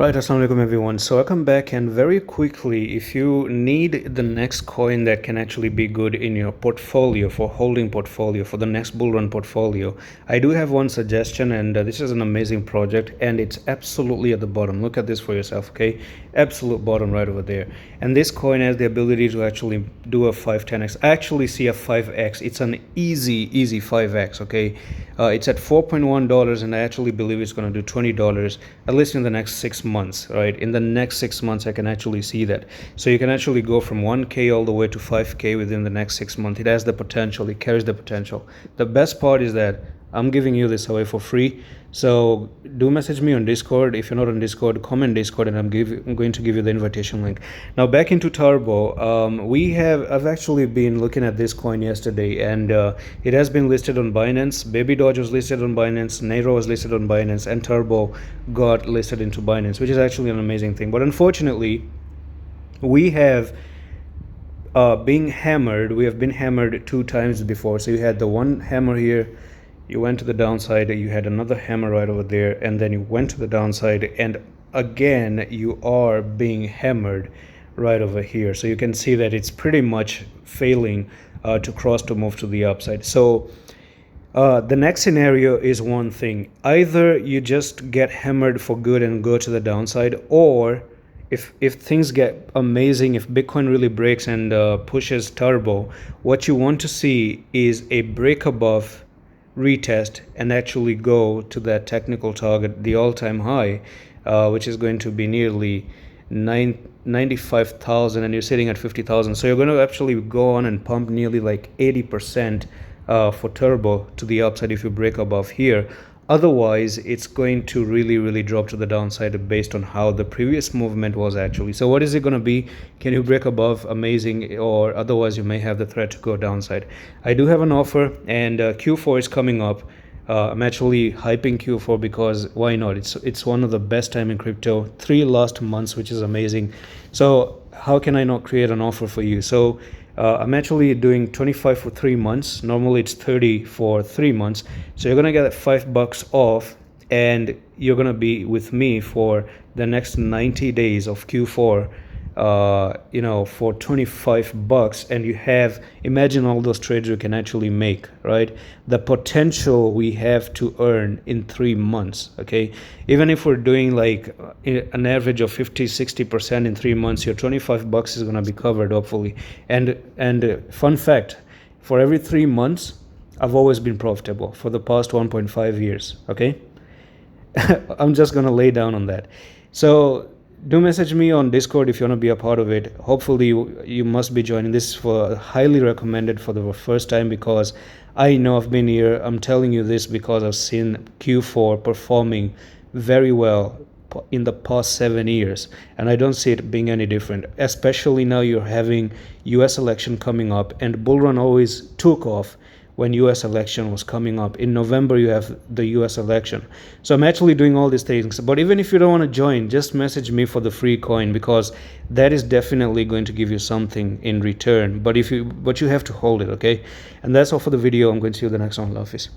Right, assalamu alaikum everyone. So welcome back, and very quickly, if you need the next coin that can actually be good in your portfolio for holding portfolio for the next bull run portfolio, I do have one suggestion, and this is an amazing project, and it's absolutely at the bottom. Look at this for yourself, okay? Absolute bottom right over there. And this coin has the ability to actually do a 5-10x. I actually see a 5x. It's an easy 5x, okay? It's at $4.1, and I actually believe it's going to do $20 at least in the next 6 months, right? In the next 6 months, I can actually see that. So you can actually go from 1K all the way to 5K within the next 6 months. It has the potential. It carries the potential. The best part is that I'm giving you this away for free. So do message me on Discord. If you're not on Discord, comment Discord, and I'm going to give you the invitation link. Now back into Turbo. I've actually been looking at this coin yesterday, and it has been listed on Binance. Baby Dodge was listed on Binance. Nero was listed on Binance, and Turbo got listed into Binance, which is actually an amazing thing. But unfortunately, we have been hammered. We have been hammered 2 times before. So you had the one hammer here. You went to the downside, you had another hammer right over there, and then you went to the downside, and again you are being hammered right over here. So you can see that it's pretty much failing to cross to move to the upside. So the next scenario is one thing: either you just get hammered for good and go to the downside, or if things get amazing, if Bitcoin really breaks and pushes Turbo, what you want to see is a break above, retest, and actually go to that technical target, the all-time high, which is going to be nearly 95,000, and you're sitting at 50,000. So you're going to actually go on and pump nearly like 80% for Turbo to the upside if you break above here. Otherwise, it's going to really drop to the downside based on how the previous movement was actually. So what is it going to be? Can you break above? Amazing. Or otherwise, you may have the threat to go downside. I do have an offer, and Q4 is coming up. I'm actually hyping Q4 because why not? It's one of the best time in crypto. 3 last months, which is amazing. So how can I not create an offer for you? So I'm actually doing 25 for 3 months. Normally it's 30 for 3 months. So you're gonna get $5 off, and you're gonna be with me for the next 90 days of Q4. For $25, and you have, imagine all those trades you can actually make, right? The potential we have to earn in 3 months, okay? Even if we're doing like an average of 50-60% in 3 months, your $25 is going to be covered, hopefully. And fun fact, for every 3 months, I've always been profitable for the past 1.5 years, okay? I'm just going to lay down on that. So do message me on Discord if you want to be a part of it. Hopefully you must be joining. This for highly recommended for the first time, because I know I've been here. I'm telling you this because I've seen Q4 performing very well in the past 7 years, and I don't see it being any different, especially now you're having US election coming up, and bull run always took off when US election was coming up. In November, you have the US election. So I'm actually doing all these things. But even if you don't want to join, just message me for the free coin, because that is definitely going to give you something in return. But you have to hold it, okay? And that's all for the video. I'm going to see you in the next one. Love, peace.